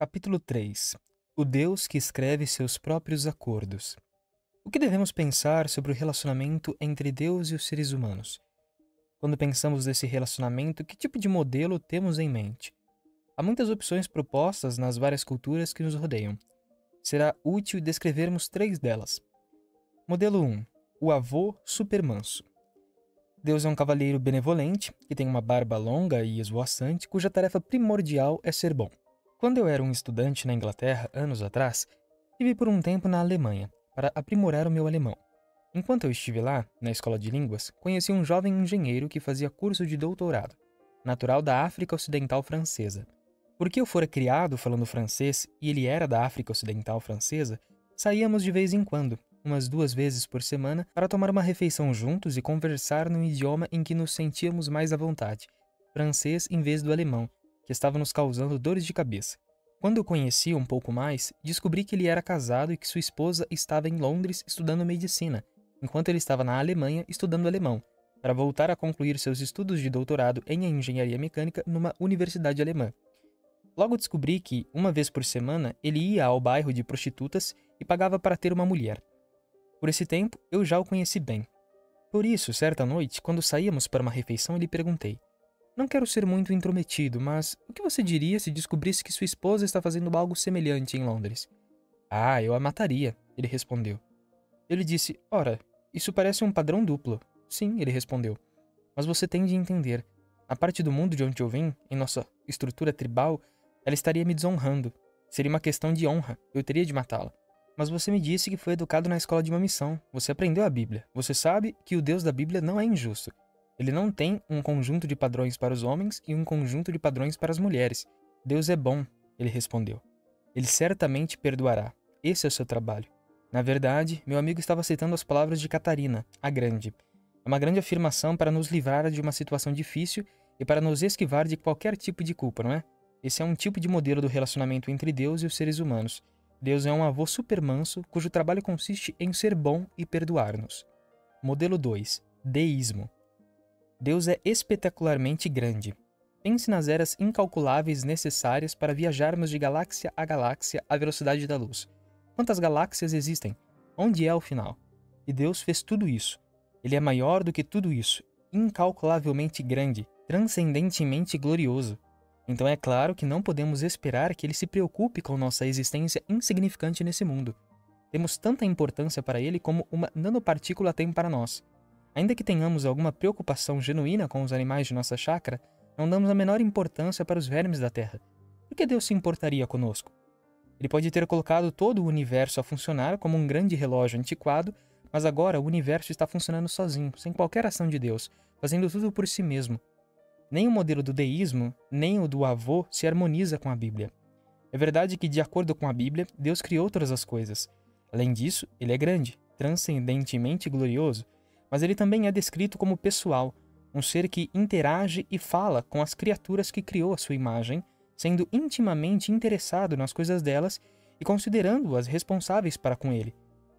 Capítulo 3. O Deus que escreve seus próprios acordos. O que devemos pensar sobre o relacionamento entre Deus e os seres humanos? Quando pensamos nesse relacionamento, que tipo de modelo temos em mente? Há muitas opções propostas nas várias culturas que nos rodeiam. Será útil descrevermos três delas. Modelo 1. O avô supermanso. Deus é um cavalheiro benevolente, que tem uma barba longa e esvoaçante, cuja tarefa primordial é ser bom. Quando eu era um estudante na Inglaterra, anos atrás, vivi por um tempo na Alemanha, para aprimorar o meu alemão. Enquanto eu estive lá, na escola de línguas, conheci um jovem engenheiro que fazia curso de doutorado, natural da África Ocidental Francesa. Porque eu fora criado falando francês e ele era da África Ocidental Francesa, saíamos de vez em quando, umas 2 vezes por semana, para tomar uma refeição juntos e conversar no idioma em que nos sentíamos mais à vontade, francês em vez do alemão, que estava nos causando dores de cabeça. Quando eu conheci um pouco mais, descobri que ele era casado e que sua esposa estava em Londres estudando medicina, enquanto ele estava na Alemanha estudando alemão, para voltar a concluir seus estudos de doutorado em engenharia mecânica numa universidade alemã. Logo descobri que, uma vez por semana, ele ia ao bairro de prostitutas e pagava para ter uma mulher. Por esse tempo, eu já o conheci bem. Por isso, certa noite, quando saíamos para uma refeição, lhe perguntei: "Não quero ser muito intrometido, mas o que você diria se descobrisse que sua esposa está fazendo algo semelhante em Londres?" "Ah, eu a mataria", ele respondeu. Eu lhe disse: "Ora, isso parece um padrão duplo." "Sim", ele respondeu. "Mas você tem de entender. Na parte do mundo de onde eu vim, em nossa estrutura tribal, ela estaria me desonrando. Seria uma questão de honra. Eu teria de matá-la. Mas você me disse que foi educado na escola de uma missão. Você aprendeu a Bíblia. Você sabe que o Deus da Bíblia não é injusto. Ele não tem um conjunto de padrões para os homens e um conjunto de padrões para as mulheres. Deus é bom", ele respondeu. "Ele certamente perdoará. Esse é o seu trabalho." Na verdade, meu amigo estava citando as palavras de Catarina, a Grande. É uma grande afirmação para nos livrar de uma situação difícil e para nos esquivar de qualquer tipo de culpa, não é? Esse é um tipo de modelo do relacionamento entre Deus e os seres humanos. Deus é um avô supermanso cujo trabalho consiste em ser bom e perdoar-nos. Modelo 2. Deísmo. Deus é espetacularmente grande. Pense nas eras incalculáveis necessárias para viajarmos de galáxia a galáxia à velocidade da luz. Quantas galáxias existem? Onde é o final? E Deus fez tudo isso. Ele é maior do que tudo isso, incalculavelmente grande, transcendentemente glorioso. Então é claro que não podemos esperar que ele se preocupe com nossa existência insignificante nesse mundo. Temos tanta importância para ele como uma nanopartícula tem para nós. Ainda que tenhamos alguma preocupação genuína com os animais de nossa chácara, não damos a menor importância para os vermes da terra. Por que Deus se importaria conosco? Ele pode ter colocado todo o universo a funcionar como um grande relógio antiquado, mas agora o universo está funcionando sozinho, sem qualquer ação de Deus, fazendo tudo por si mesmo. Nem o modelo do deísmo, nem o do avô se harmoniza com a Bíblia. É verdade que, de acordo com a Bíblia, Deus criou todas as coisas. Além disso, ele é grande, transcendentemente glorioso, mas ele também é descrito como pessoal, um ser que interage e fala com as criaturas que criou à sua imagem, sendo intimamente interessado nas coisas delas e considerando-as responsáveis para com ele.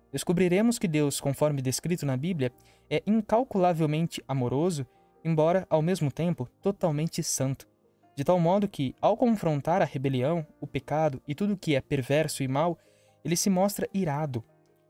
Descobriremos que Deus, conforme descrito na Bíblia, é incalculavelmente amoroso, embora, ao mesmo tempo, totalmente santo, de tal modo que, ao confrontar a rebelião, o pecado e tudo o que é perverso e mau, ele se mostra irado.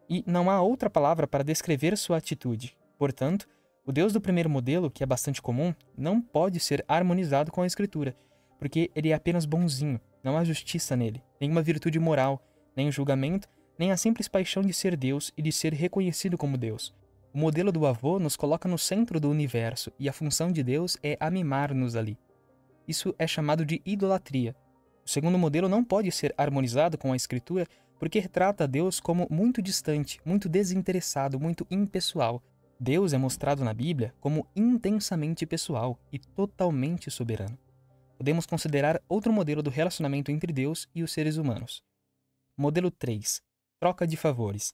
E não há outra palavra para descrever sua atitude. Portanto, o Deus do primeiro modelo, que é bastante comum, não pode ser harmonizado com a Escritura, porque ele é apenas bonzinho, não há justiça nele, nenhuma virtude moral, nem o julgamento, nem a simples paixão de ser Deus e de ser reconhecido como Deus. O modelo do avô nos coloca no centro do universo e a função de Deus é amimar-nos ali. Isso é chamado de idolatria. O segundo modelo não pode ser harmonizado com a Escritura porque retrata Deus como muito distante, muito desinteressado, muito impessoal. Deus é mostrado na Bíblia como intensamente pessoal e totalmente soberano. Podemos considerar outro modelo do relacionamento entre Deus e os seres humanos. Modelo 3. Troca de favores.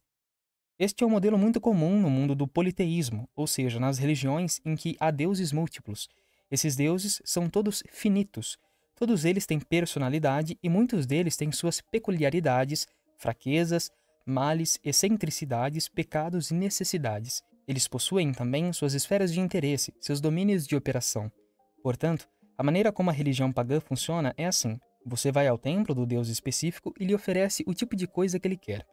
Este é um modelo muito comum no mundo do politeísmo, ou seja, nas religiões em que há deuses múltiplos. Esses deuses são todos finitos. Todos eles têm personalidade e muitos deles têm suas peculiaridades, fraquezas, males, excentricidades, pecados e necessidades. Eles possuem também suas esferas de interesse, seus domínios de operação. Portanto, a maneira como a religião pagã funciona é assim. Você vai ao templo do Deus específico e lhe oferece o tipo de coisa que ele quer.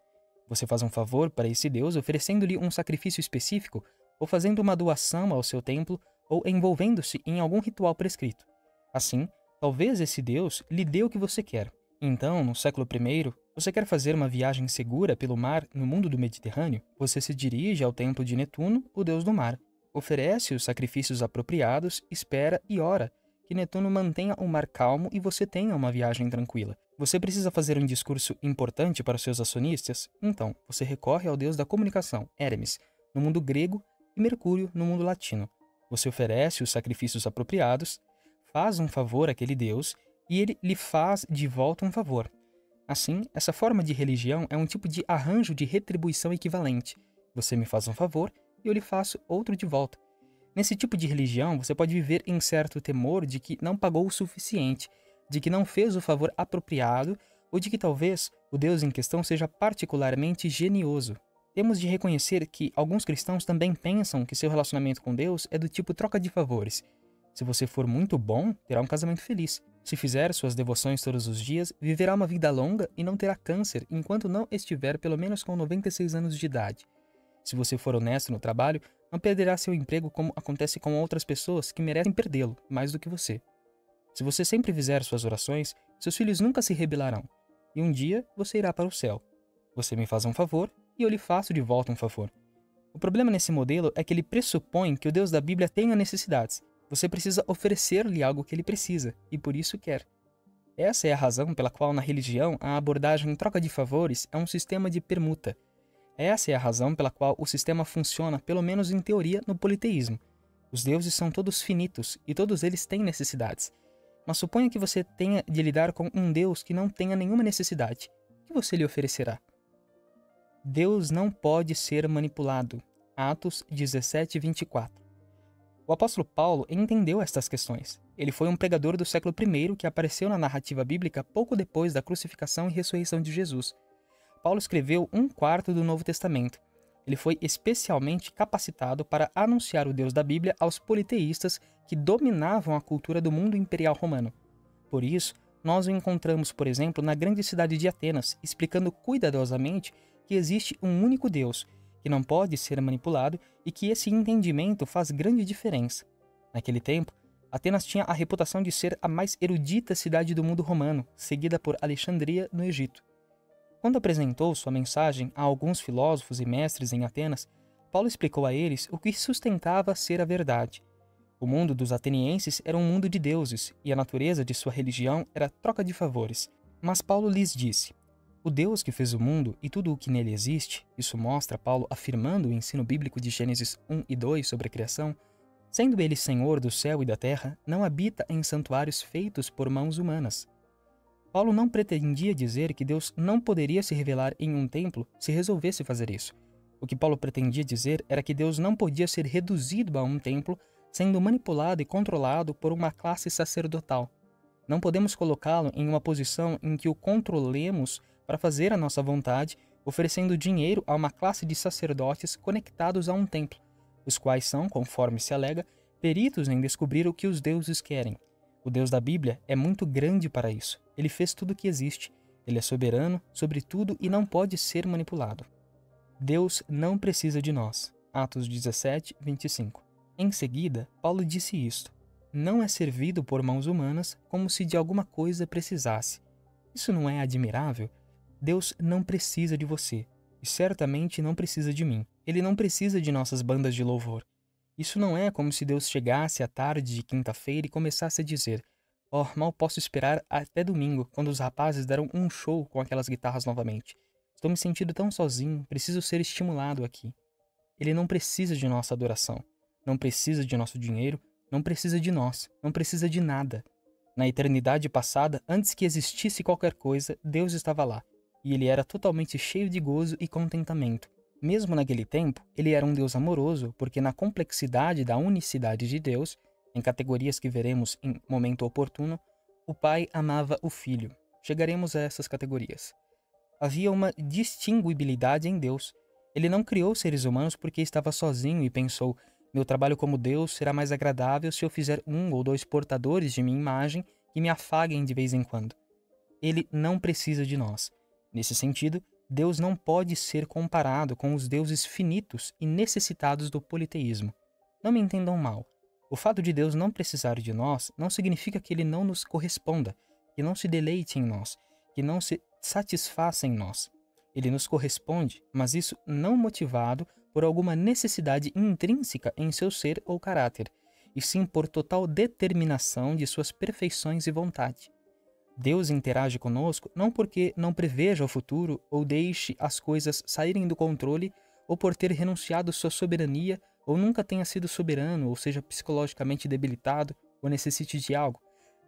Você faz um favor para esse Deus oferecendo-lhe um sacrifício específico, ou fazendo uma doação ao seu templo, ou envolvendo-se em algum ritual prescrito. Assim, talvez esse Deus lhe dê o que você quer. Então, no século I, você quer fazer uma viagem segura pelo mar no mundo do Mediterrâneo? Você se dirige ao templo de Netuno, o deus do mar. Oferece os sacrifícios apropriados, espera e ora que Netuno mantenha o mar calmo e você tenha uma viagem tranquila. Você precisa fazer um discurso importante para os seus acionistas? Então, você recorre ao deus da comunicação, Hermes, no mundo grego, e Mercúrio, no mundo latino. Você oferece os sacrifícios apropriados, faz um favor àquele deus e ele lhe faz de volta um favor. Assim, essa forma de religião é um tipo de arranjo de retribuição equivalente. Você me faz um favor e eu lhe faço outro de volta. Nesse tipo de religião, você pode viver em certo temor de que não pagou o suficiente, de que não fez o favor apropriado ou de que talvez o Deus em questão seja particularmente genioso. Temos de reconhecer que alguns cristãos também pensam que seu relacionamento com Deus é do tipo troca de favores. Se você for muito bom, terá um casamento feliz. Se fizer suas devoções todos os dias, viverá uma vida longa e não terá câncer enquanto não estiver pelo menos com 96 anos de idade. Se você for honesto no trabalho, não perderá seu emprego como acontece com outras pessoas que merecem perdê-lo mais do que você. Se você sempre fizer suas orações, seus filhos nunca se rebelarão. E um dia você irá para o céu. Você me faz um favor e eu lhe faço de volta um favor. O problema nesse modelo é que ele pressupõe que o Deus da Bíblia tenha necessidades. Você precisa oferecer-lhe algo que ele precisa, e por isso quer. Essa é a razão pela qual na religião a abordagem em troca de favores é um sistema de permuta. Essa é a razão pela qual o sistema funciona, pelo menos em teoria, no politeísmo. Os deuses são todos finitos e todos eles têm necessidades. Mas suponha que você tenha de lidar com um Deus que não tenha nenhuma necessidade. O que você lhe oferecerá? Deus não pode ser manipulado. Atos 17:24. O apóstolo Paulo entendeu estas questões. Ele foi um pregador do século I que apareceu na narrativa bíblica pouco depois da crucificação e ressurreição de Jesus. Paulo escreveu um quarto do Novo Testamento. Ele foi especialmente capacitado para anunciar o Deus da Bíblia aos politeístas que dominavam a cultura do mundo imperial romano. Por isso, nós o encontramos, por exemplo, na grande cidade de Atenas, explicando cuidadosamente que existe um único Deus, que não pode ser manipulado e que esse entendimento faz grande diferença. Naquele tempo, Atenas tinha a reputação de ser a mais erudita cidade do mundo romano, seguida por Alexandria, no Egito. Quando apresentou sua mensagem a alguns filósofos e mestres em Atenas, Paulo explicou a eles o que sustentava ser a verdade. O mundo dos atenienses era um mundo de deuses, e a natureza de sua religião era troca de favores. Mas Paulo lhes disse: o Deus que fez o mundo e tudo o que nele existe, isso mostra Paulo afirmando o ensino bíblico de Gênesis 1 e 2 sobre a criação, sendo ele Senhor do céu e da terra, não habita em santuários feitos por mãos humanas. Paulo não pretendia dizer que Deus não poderia se revelar em um templo se resolvesse fazer isso. O que Paulo pretendia dizer era que Deus não podia ser reduzido a um templo sendo manipulado e controlado por uma classe sacerdotal. Não podemos colocá-lo em uma posição em que o controlemos para fazer a nossa vontade, oferecendo dinheiro a uma classe de sacerdotes conectados a um templo, os quais são, conforme se alega, peritos em descobrir o que os deuses querem. O Deus da Bíblia é muito grande para isso. Ele fez tudo o que existe. Ele é soberano sobre tudo e não pode ser manipulado. Deus não precisa de nós. Atos 17:25. Em seguida, Paulo disse isto: não é servido por mãos humanas como se de alguma coisa precisasse. Isso não é admirável? Deus não precisa de você, e certamente não precisa de mim. Ele não precisa de nossas bandas de louvor. Isso não é como se Deus chegasse à tarde de quinta-feira e começasse a dizer: oh, mal posso esperar até domingo, quando os rapazes deram um show com aquelas guitarras novamente. Estou me sentindo tão sozinho, preciso ser estimulado aqui. Ele não precisa de nossa adoração, não precisa de nosso dinheiro, não precisa de nós, não precisa de nada. Na eternidade passada, antes que existisse qualquer coisa, Deus estava lá. E ele era totalmente cheio de gozo e contentamento. Mesmo naquele tempo, ele era um Deus amoroso, porque na complexidade da unicidade de Deus, em categorias que veremos em momento oportuno, o Pai amava o Filho. Chegaremos a essas categorias. Havia uma distinguibilidade em Deus. Ele não criou seres humanos porque estava sozinho e pensou: meu trabalho como Deus será mais agradável se eu fizer 1 ou 2 portadores de minha imagem que me afaguem de vez em quando. Ele não precisa de nós. Nesse sentido, Deus não pode ser comparado com os deuses finitos e necessitados do politeísmo. Não me entendam mal. O fato de Deus não precisar de nós não significa que ele não nos corresponda, que não se deleite em nós, que não se satisfaça em nós. Ele nos corresponde, mas isso não motivado por alguma necessidade intrínseca em seu ser ou caráter, e sim por total determinação de suas perfeições e vontade. Deus interage conosco não porque não preveja o futuro ou deixe as coisas saírem do controle ou por ter renunciado sua soberania ou nunca tenha sido soberano ou seja psicologicamente debilitado ou necessite de algo.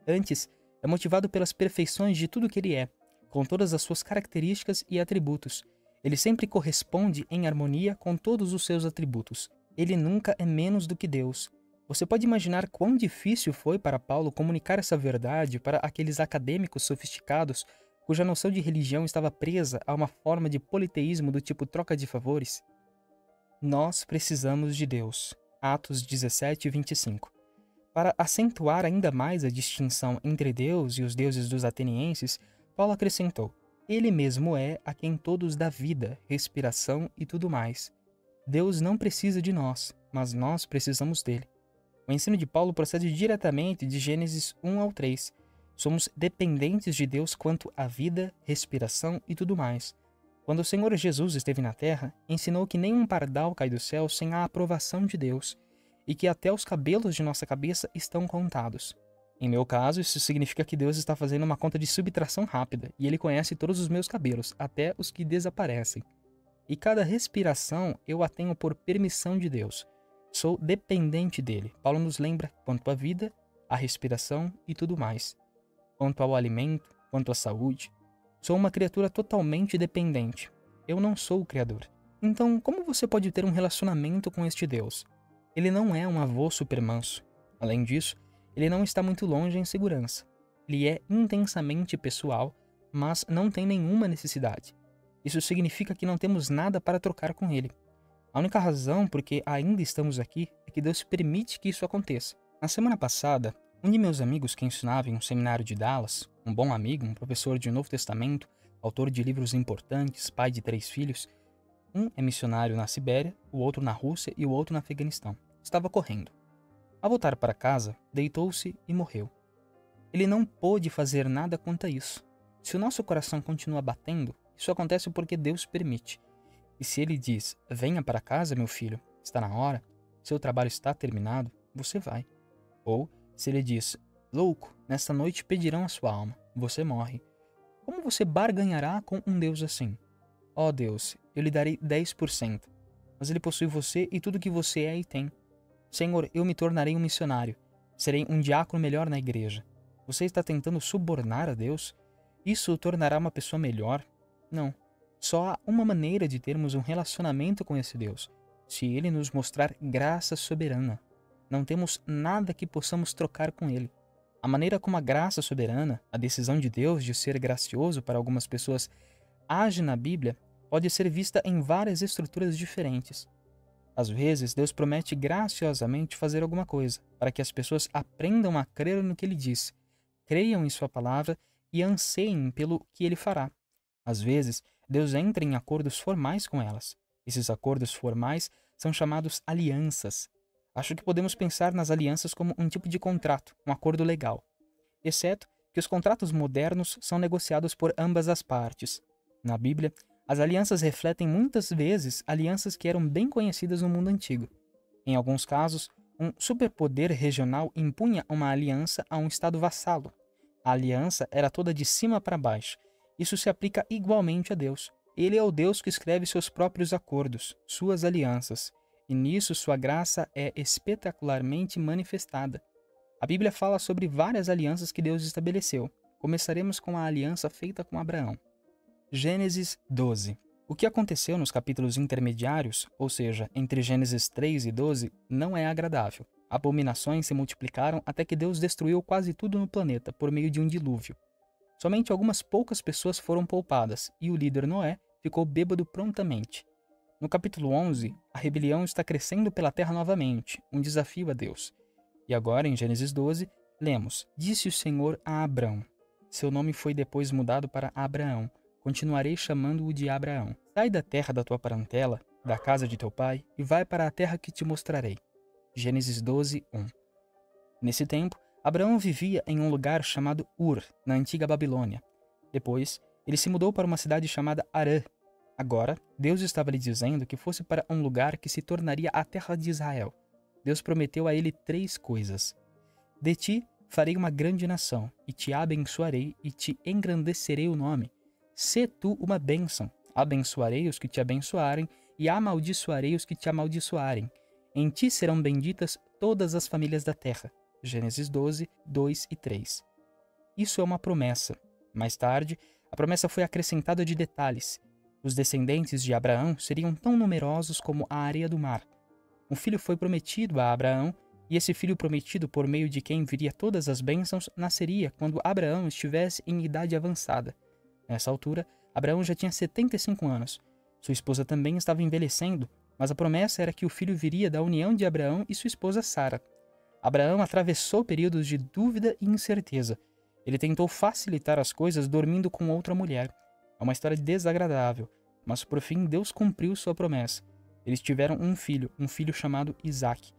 Antes, é motivado pelas perfeições de tudo que ele é, com todas as suas características e atributos. Ele sempre corresponde em harmonia com todos os seus atributos. Ele nunca é menos do que Deus. Você pode imaginar quão difícil foi para Paulo comunicar essa verdade para aqueles acadêmicos sofisticados cuja noção de religião estava presa a uma forma de politeísmo do tipo troca de favores? Nós precisamos de Deus. Atos 17 e 25. Para acentuar ainda mais a distinção entre Deus e os deuses dos atenienses, Paulo acrescentou: Ele mesmo é a quem todos dá vida, respiração e tudo mais. Deus não precisa de nós, mas nós precisamos dele. O ensino de Paulo procede diretamente de Gênesis 1 ao 3. Somos dependentes de Deus quanto à vida, respiração e tudo mais. Quando o Senhor Jesus esteve na terra, ensinou que nenhum pardal cai do céu sem a aprovação de Deus, e que até os cabelos de nossa cabeça estão contados. Em meu caso, isso significa que Deus está fazendo uma conta de subtração rápida, e Ele conhece todos os meus cabelos, até os que desaparecem. E cada respiração eu a tenho por permissão de Deus. Sou dependente dele. Paulo nos lembra quanto à vida, à respiração e tudo mais. Quanto ao alimento, quanto à saúde. Sou uma criatura totalmente dependente. Eu não sou o Criador. Então, como você pode ter um relacionamento com este Deus? Ele não é um avô supermanso. Além disso, ele não está muito longe em segurança. Ele é intensamente pessoal, mas não tem nenhuma necessidade. Isso significa que não temos nada para trocar com ele. A única razão por que ainda estamos aqui é que Deus permite que isso aconteça. Na semana passada, um de meus amigos que ensinava em um seminário de Dallas, um bom amigo, um professor de Novo Testamento, autor de livros importantes, pai de 3 filhos, um é missionário na Sibéria, o outro na Rússia e o outro no Afeganistão, estava correndo. Ao voltar para casa, deitou-se e morreu. Ele não pôde fazer nada quanto a isso. Se o nosso coração continua batendo, isso acontece porque Deus permite. E se ele diz, venha para casa, meu filho, está na hora, seu trabalho está terminado, você vai. Ou, se ele diz, louco, nesta noite pedirão a sua alma, você morre. Como você barganhará com um Deus assim? Ó Deus, eu lhe darei 10%, mas ele possui você e tudo que você é e tem. Senhor, eu me tornarei um missionário, serei um diácono melhor na igreja. Você está tentando subornar a Deus? Isso o tornará uma pessoa melhor? Não. Só há uma maneira de termos um relacionamento com esse Deus, se ele nos mostrar graça soberana. Não temos nada que possamos trocar com ele. A maneira como a graça soberana, a decisão de Deus de ser gracioso para algumas pessoas, age na Bíblia, pode ser vista em várias estruturas diferentes. Às vezes, Deus promete graciosamente fazer alguma coisa, para que as pessoas aprendam a crer no que ele diz, creiam em sua palavra e anseiem pelo que ele fará. Às vezes, Deus entra em acordos formais com elas. Esses acordos formais são chamados alianças. Acho que podemos pensar nas alianças como um tipo de contrato, um acordo legal. Exceto que os contratos modernos são negociados por ambas as partes. Na Bíblia, as alianças refletem muitas vezes alianças que eram bem conhecidas no mundo antigo. Em alguns casos, um superpoder regional impunha uma aliança a um estado vassalo. A aliança era toda de cima para baixo. Isso se aplica igualmente a Deus. Ele é o Deus que escreve seus próprios acordos, suas alianças, e nisso sua graça é espetacularmente manifestada. A Bíblia fala sobre várias alianças que Deus estabeleceu. Começaremos com a aliança feita com Abraão. Gênesis 12. O que aconteceu nos capítulos intermediários, ou seja, entre Gênesis 3 e 12, não é agradável. Abominações se multiplicaram até que Deus destruiu quase tudo no planeta por meio de um dilúvio. Somente algumas poucas pessoas foram poupadas, e o líder Noé ficou bêbado prontamente. No capítulo 11, a rebelião está crescendo pela terra novamente, um desafio a Deus. E agora, em Gênesis 12, lemos, disse o Senhor a Abrão, seu nome foi depois mudado para Abraão. Continuarei chamando-o de Abraão. Sai da terra da tua parentela, da casa de teu pai, e vai para a terra que te mostrarei. Gênesis 12, 1. Nesse tempo, Abraão vivia em um lugar chamado Ur, na antiga Babilônia. Depois, ele se mudou para uma cidade chamada Harã. Agora, Deus estava lhe dizendo que fosse para um lugar que se tornaria a terra de Israel. Deus prometeu a ele 3 coisas. De ti farei uma grande nação, e te abençoarei, e te engrandecerei o nome. Sê tu uma bênção. Abençoarei os que te abençoarem, e amaldiçoarei os que te amaldiçoarem. Em ti serão benditas todas as famílias da terra. Gênesis 12, 2 e 3. Isso é uma promessa. Mais tarde, a promessa foi acrescentada de detalhes. Os descendentes de Abraão seriam tão numerosos como a areia do mar. Um filho foi prometido a Abraão, e esse filho prometido, por meio de quem viria todas as bênçãos, nasceria quando Abraão estivesse em idade avançada. Nessa altura, Abraão já tinha 75 anos. Sua esposa também estava envelhecendo, mas a promessa era que o filho viria da união de Abraão e sua esposa Sara. Abraão atravessou períodos de dúvida e incerteza. Ele tentou facilitar as coisas dormindo com outra mulher. É uma história desagradável, mas por fim Deus cumpriu sua promessa. Eles tiveram um filho chamado Isaque.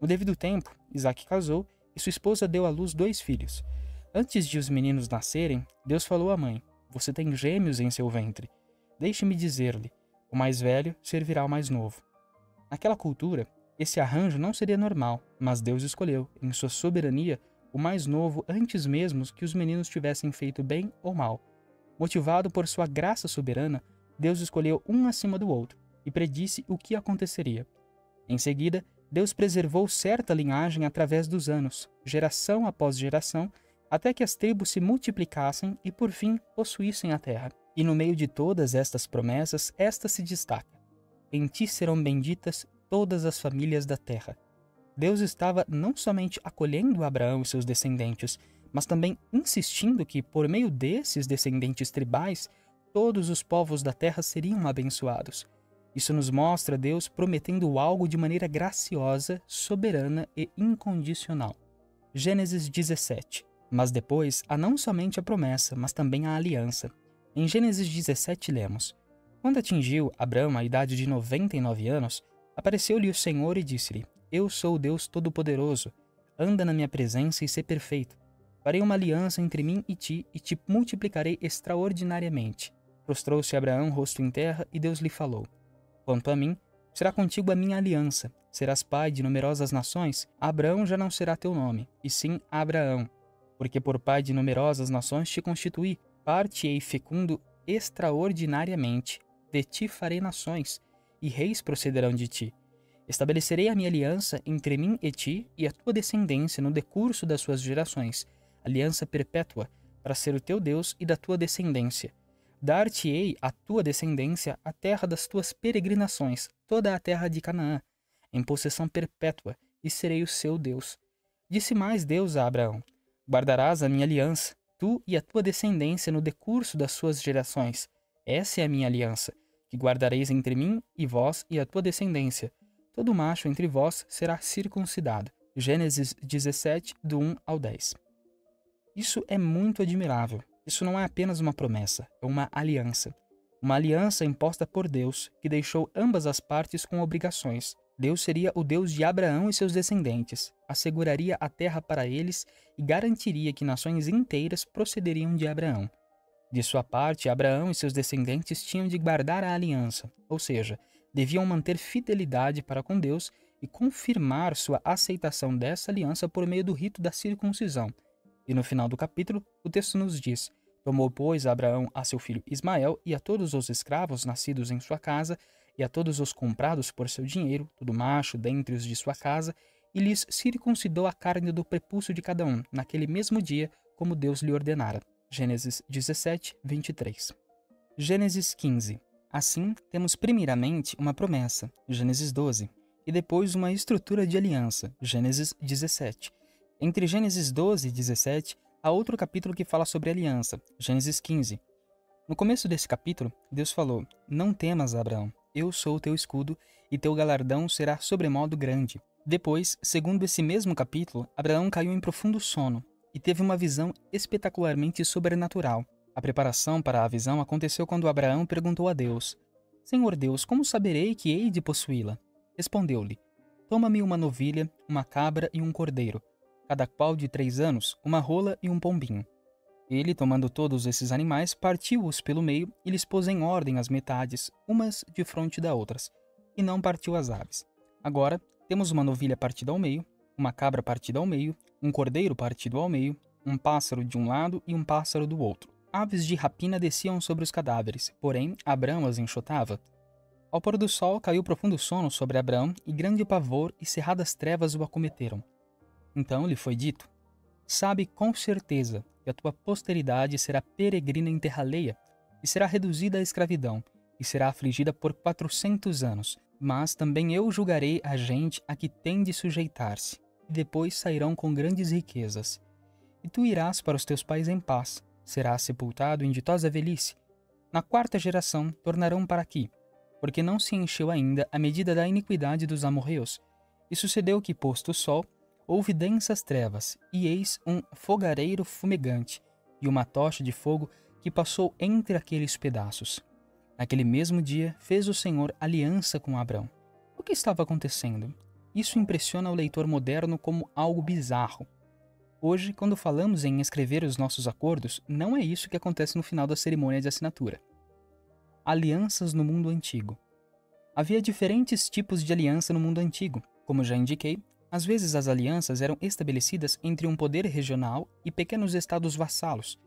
No devido tempo, Isaque casou e sua esposa deu à luz 2 filhos. Antes de os meninos nascerem, Deus falou à mãe: "Você tem gêmeos em seu ventre. Deixe-me dizer-lhe, o mais velho servirá ao mais novo." Naquela cultura, esse arranjo não seria normal, mas Deus escolheu, em sua soberania, o mais novo antes mesmo que os meninos tivessem feito bem ou mal. Motivado por sua graça soberana, Deus escolheu um acima do outro e predisse o que aconteceria. Em seguida, Deus preservou certa linhagem através dos anos, geração após geração, até que as tribos se multiplicassem e, por fim, possuíssem a terra. E no meio de todas estas promessas, esta se destaca: em ti serão benditas todas as famílias da terra. Deus estava não somente acolhendo Abraão e seus descendentes, mas também insistindo que, por meio desses descendentes tribais, todos os povos da terra seriam abençoados. Isso nos mostra Deus prometendo algo de maneira graciosa, soberana e incondicional. Gênesis 17. Mas depois há não somente a promessa, mas também a aliança. Em Gênesis 17 lemos: Quando atingiu Abrão a idade de 99 anos, apareceu-lhe o Senhor e disse-lhe: Eu sou o Deus Todo-Poderoso. Anda na minha presença e sê perfeito. Farei uma aliança entre mim e te multiplicarei extraordinariamente. Prostrou-se Abraão rosto em terra, e Deus lhe falou: Quanto a mim, será contigo a minha aliança. Serás pai de numerosas nações. Abraão já não será teu nome, e sim Abraão, porque por pai de numerosas nações te constituí. Par-te-ei fecundo extraordinariamente. De ti farei nações, e reis procederão de ti. Estabelecerei a minha aliança entre mim e ti e a tua descendência no decurso das suas gerações, aliança perpétua, para ser o teu Deus e da tua descendência. Dar-te-ei à tua descendência a terra das tuas peregrinações, toda a terra de Canaã, em possessão perpétua, e serei o seu Deus. Disse mais Deus a Abraão: Guardarás a minha aliança, tu e a tua descendência no decurso das suas gerações. Essa é a minha aliança, que guardareis entre mim e vós e a tua descendência. Todo macho entre vós será circuncidado. Gênesis 17, do 1 ao 10. Isso é muito admirável. Isso não é apenas uma promessa, é uma aliança. Uma aliança imposta por Deus, que deixou ambas as partes com obrigações. Deus seria o Deus de Abraão e seus descendentes, asseguraria a terra para eles e garantiria que nações inteiras procederiam de Abraão. De sua parte, Abraão e seus descendentes tinham de guardar a aliança, ou seja, deviam manter fidelidade para com Deus e confirmar sua aceitação dessa aliança por meio do rito da circuncisão. E no final do capítulo, o texto nos diz: Tomou, pois, Abraão a seu filho Ismael e a todos os escravos nascidos em sua casa e a todos os comprados por seu dinheiro, todo macho dentre os de sua casa, e lhes circuncidou a carne do prepúcio de cada um, naquele mesmo dia, como Deus lhe ordenara. Gênesis 17, 23. Gênesis 15. Assim, temos primeiramente uma promessa, Gênesis 12, e depois uma estrutura de aliança, Gênesis 17. Entre Gênesis 12 e 17, há outro capítulo que fala sobre aliança, Gênesis 15. No começo desse capítulo, Deus falou: Não temas, Abraão, eu sou o teu escudo, e teu galardão será sobremodo grande. Depois, segundo esse mesmo capítulo, Abraão caiu em profundo sono. e teve uma visão espetacularmente sobrenatural. A preparação para a visão aconteceu quando Abraão perguntou a Deus: Senhor Deus, como saberei que hei de possuí-la? Respondeu-lhe: Toma-me uma novilha, uma cabra e um cordeiro, cada qual de 3 anos, uma rola e um pombinho. Ele, tomando todos esses animais, partiu-os pelo meio e lhes pôs em ordem as metades, umas defronte da outras, e não partiu as aves. Agora, temos uma novilha partida ao meio, uma cabra partida ao meio, um cordeiro partido ao meio, um pássaro de um lado e um pássaro do outro. Aves de rapina desciam sobre os cadáveres, porém Abrão as enxotava. Ao pôr do sol caiu profundo sono sobre Abrão, e grande pavor e cerradas trevas o acometeram. Então lhe foi dito: Sabe com certeza que a tua posteridade será peregrina em terra alheia, e será reduzida à escravidão, e será afligida por 400 anos. Mas também eu julgarei a gente a que tem de sujeitar-se, e depois sairão com grandes riquezas. E tu irás para os teus pais em paz, serás sepultado em ditosa velhice. Na 4ª geração tornarão para aqui, porque não se encheu ainda a medida da iniquidade dos amorreus. E sucedeu que, posto o sol, houve densas trevas, e eis um fogareiro fumegante, e uma tocha de fogo que passou entre aqueles pedaços. Naquele mesmo dia fez o Senhor aliança com Abrão. O que estava acontecendo? Isso impressiona o leitor moderno como algo bizarro. Hoje, quando falamos em escrever os nossos acordos, não é isso que acontece no final da cerimônia de assinatura. Alianças no mundo antigo. Havia diferentes tipos de aliança no mundo antigo. Como já indiquei, às vezes as alianças eram estabelecidas entre um poder regional e pequenos estados vassalos.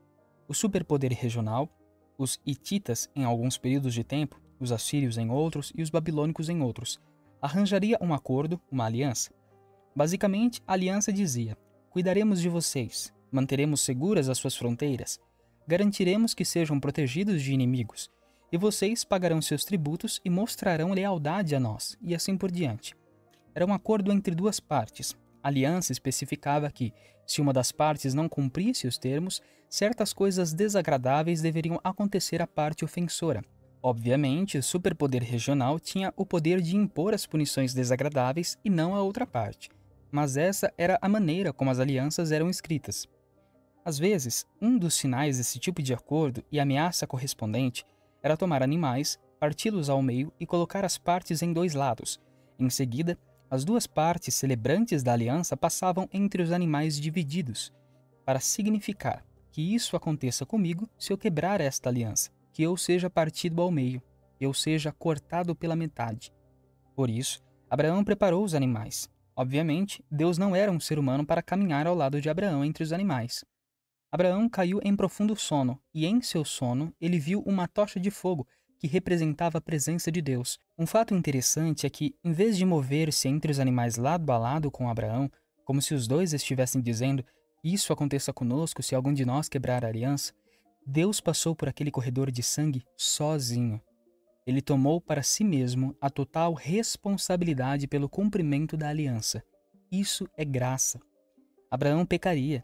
O superpoder regional, os hititas em alguns períodos de tempo, os assírios em outros e os babilônicos em outros, arranjaria um acordo, uma aliança. Basicamente, a aliança dizia: cuidaremos de vocês, manteremos seguras as suas fronteiras, garantiremos que sejam protegidos de inimigos, e vocês pagarão seus tributos e mostrarão lealdade a nós, e assim por diante. Era um acordo entre duas partes. A aliança especificava que, se uma das partes não cumprisse os termos, certas coisas desagradáveis deveriam acontecer à parte ofensora. Obviamente, o superpoder regional tinha o poder de impor as punições desagradáveis e não a outra parte. Mas essa era a maneira como as alianças eram escritas. Às vezes, um dos sinais desse tipo de acordo e ameaça correspondente era tomar animais, parti-los ao meio e colocar as partes em 2 lados. Em seguida, as 2 partes celebrantes da aliança passavam entre os animais divididos, para significar que isso aconteça comigo se eu quebrar esta aliança, que eu seja partido ao meio, que eu seja cortado pela metade. Por isso, Abraão preparou os animais. Obviamente, Deus não era um ser humano para caminhar ao lado de Abraão entre os animais. Abraão caiu em profundo sono, e em seu sono ele viu uma tocha de fogo que representava a presença de Deus. Um fato interessante é que, em vez de mover-se entre os animais lado a lado com Abraão, como se os dois estivessem dizendo: isso aconteça conosco se algum de nós quebrar a aliança, Deus passou por aquele corredor de sangue sozinho. Ele tomou para si mesmo a total responsabilidade pelo cumprimento da aliança. Isso é graça. Abraão pecaria.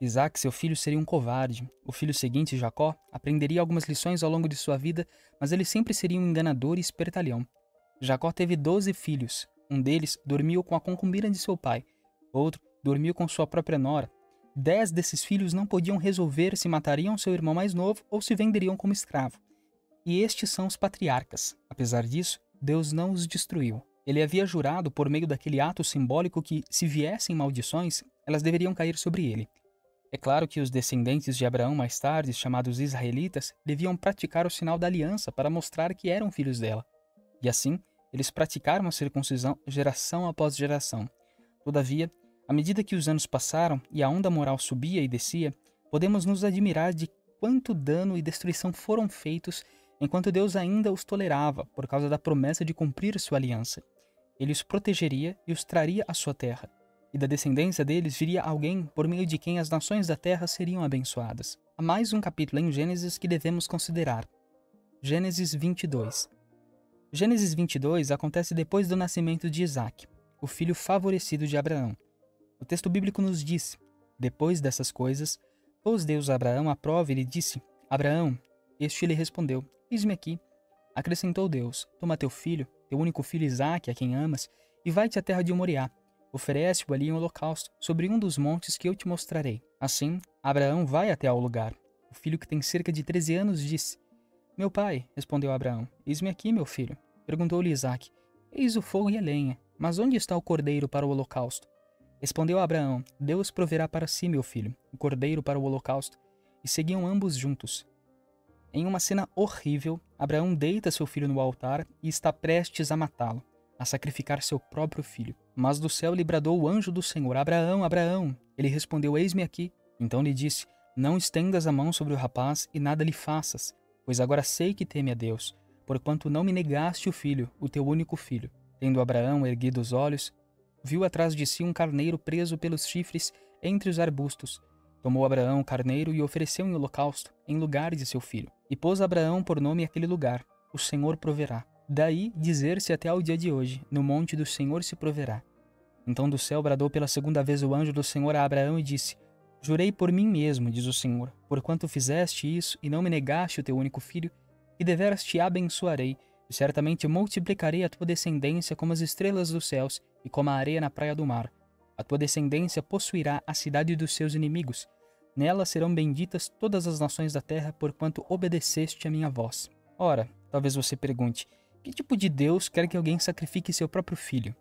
Isaac, seu filho, seria um covarde. O filho seguinte, Jacó, aprenderia algumas lições ao longo de sua vida, mas ele sempre seria um enganador e espertalhão. Jacó teve 12 filhos. Um deles dormiu com a concubina de seu pai. Outro dormiu com sua própria nora. 10 desses filhos não podiam resolver se matariam seu irmão mais novo ou se venderiam como escravo. E estes são os patriarcas. Apesar disso, Deus não os destruiu. Ele havia jurado por meio daquele ato simbólico que, se viessem maldições, elas deveriam cair sobre ele. É claro que os descendentes de Abraão mais tarde, chamados israelitas, deviam praticar o sinal da aliança para mostrar que eram filhos dela. E assim, eles praticaram a circuncisão geração após geração. Todavia, à medida que os anos passaram e a onda moral subia e descia, podemos nos admirar de quanto dano e destruição foram feitos enquanto Deus ainda os tolerava por causa da promessa de cumprir sua aliança. Ele os protegeria e os traria à sua terra. E da descendência deles viria alguém por meio de quem as nações da terra seriam abençoadas. Há mais um capítulo em Gênesis que devemos considerar. Gênesis 22. Gênesis 22 acontece depois do nascimento de Isaac, o filho favorecido de Abraão. O texto bíblico nos diz: depois dessas coisas, pôs Deus a Abraão à prova e lhe disse: Abraão. Este lhe respondeu: Eis-me aqui. Acrescentou Deus: Toma teu filho, teu único filho Isaque, a quem amas, e vai-te à terra de Moriá. Oferece-o ali em holocausto, sobre um dos montes que eu te mostrarei. Assim, Abraão vai até ao lugar. O filho que tem cerca de 13 anos disse: Meu pai, respondeu Abraão, eis-me aqui, meu filho. Perguntou-lhe Isaque: Eis o fogo e a lenha, mas onde está o cordeiro para o holocausto? Respondeu Abraão: Deus proverá para si, meu filho, o cordeiro para o holocausto. E seguiam ambos juntos. Em uma cena horrível, Abraão deita seu filho no altar e está prestes a matá-lo, a sacrificar seu próprio filho. Mas do céu lhe bradou o anjo do Senhor: Abraão, Abraão! Ele respondeu: Eis-me aqui. Então lhe disse: Não estendas a mão sobre o rapaz e nada lhe faças, pois agora sei que teme a Deus, porquanto não me negaste o filho, o teu único filho. Tendo Abraão erguido os olhos, viu atrás de si um carneiro preso pelos chifres entre os arbustos. Tomou Abraão o carneiro e ofereceu em holocausto, em lugar de seu filho. E pôs Abraão por nome aquele lugar: O Senhor proverá. Daí dizer-se até ao dia de hoje: No monte do Senhor se proverá. Então do céu bradou pela segunda vez o anjo do Senhor a Abraão e disse: Jurei por mim mesmo, diz o Senhor, porquanto fizeste isso e não me negaste o teu único filho, e deveras te abençoarei, e certamente multiplicarei a tua descendência como as estrelas dos céus e como a areia na praia do mar. A tua descendência possuirá a cidade dos seus inimigos. Nela serão benditas todas as nações da terra, porquanto obedeceste a minha voz. Ora, talvez você pergunte: que tipo de Deus quer que alguém sacrifique seu próprio filho?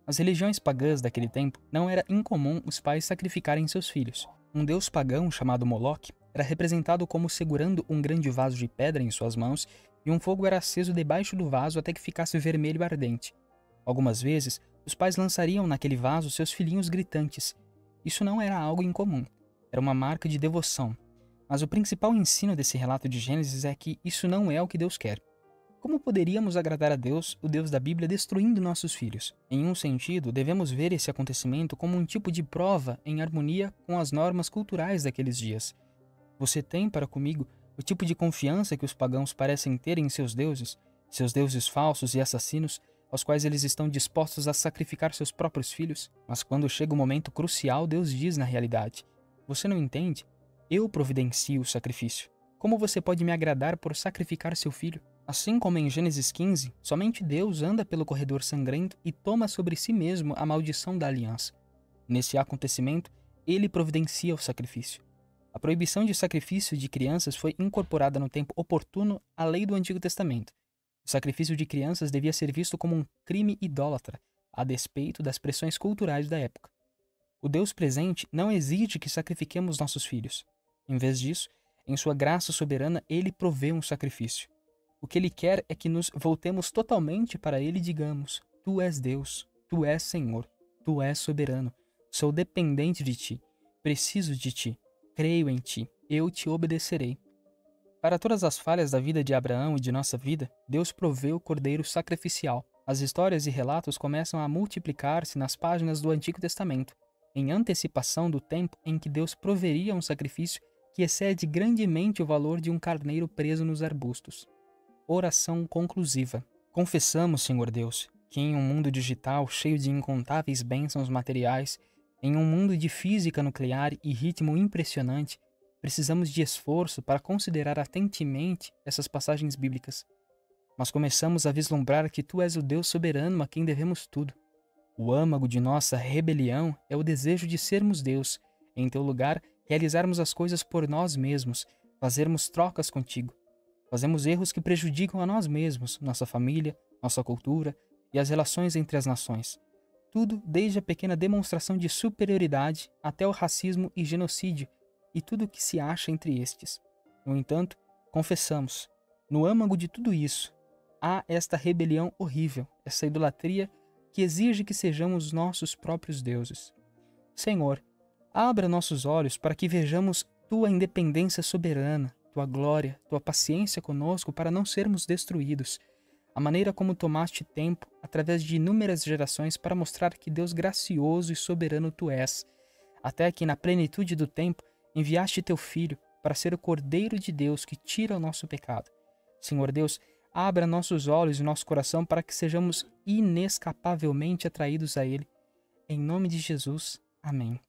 Nas religiões pagãs daquele tempo, não era incomum os pais sacrificarem seus filhos. Um deus pagão chamado Moloque era representado como segurando um grande vaso de pedra em suas mãos, e um fogo era aceso debaixo do vaso até que ficasse vermelho e ardente. Algumas vezes, os pais lançariam naquele vaso seus filhinhos gritantes. Isso não era algo incomum, era uma marca de devoção. Mas o principal ensino desse relato de Gênesis é que isso não é o que Deus quer. Como poderíamos agradar a Deus, o Deus da Bíblia, destruindo nossos filhos? Em um sentido, devemos ver esse acontecimento como um tipo de prova em harmonia com as normas culturais daqueles dias. Você tem para comigo o tipo de confiança que os pagãos parecem ter em seus deuses falsos e assassinos, aos quais eles estão dispostos a sacrificar seus próprios filhos? Mas quando chega o momento crucial, Deus diz na realidade: Você não entende? Eu providencio o sacrifício. Como você pode me agradar por sacrificar seu filho? Assim como em Gênesis 15, somente Deus anda pelo corredor sangrento e toma sobre si mesmo a maldição da aliança. Nesse acontecimento, ele providencia o sacrifício. A proibição de sacrifício de crianças foi incorporada no tempo oportuno à lei do Antigo Testamento. O sacrifício de crianças devia ser visto como um crime idólatra, a despeito das pressões culturais da época. O Deus presente não exige que sacrifiquemos nossos filhos. Em vez disso, em sua graça soberana, ele provê um sacrifício. O que ele quer é que nos voltemos totalmente para ele e digamos: Tu és Deus, Tu és Senhor, Tu és soberano, sou dependente de Ti, preciso de Ti, creio em Ti, eu te obedecerei. Para todas as falhas da vida de Abraão e de nossa vida, Deus proveu o cordeiro sacrificial. As histórias e relatos começam a multiplicar-se nas páginas do Antigo Testamento, em antecipação do tempo em que Deus proveria um sacrifício que excede grandemente o valor de um carneiro preso nos arbustos. Oração conclusiva. Confessamos, Senhor Deus, que em um mundo digital cheio de incontáveis bênçãos materiais, em um mundo de física nuclear e ritmo impressionante, precisamos de esforço para considerar atentamente essas passagens bíblicas. Mas começamos a vislumbrar que Tu és o Deus soberano a quem devemos tudo. O âmago de nossa rebelião é o desejo de sermos Deus, em Teu lugar, realizarmos as coisas por nós mesmos, fazermos trocas contigo. Fazemos erros que prejudicam a nós mesmos, nossa família, nossa cultura e as relações entre as nações. Tudo desde a pequena demonstração de superioridade até o racismo e genocídio e tudo o que se acha entre estes. No entanto, confessamos, no âmago de tudo isso, há esta rebelião horrível, essa idolatria que exige que sejamos nossos próprios deuses. Senhor, abra nossos olhos para que vejamos Tua independência soberana, Tua glória, Tua paciência conosco para não sermos destruídos, a maneira como tomaste tempo, através de inúmeras gerações, para mostrar que Deus gracioso e soberano Tu és, até que na plenitude do tempo enviaste Teu Filho para ser o Cordeiro de Deus que tira o nosso pecado. Senhor Deus, abra nossos olhos e nosso coração para que sejamos inescapavelmente atraídos a Ele. Em nome de Jesus. Amém.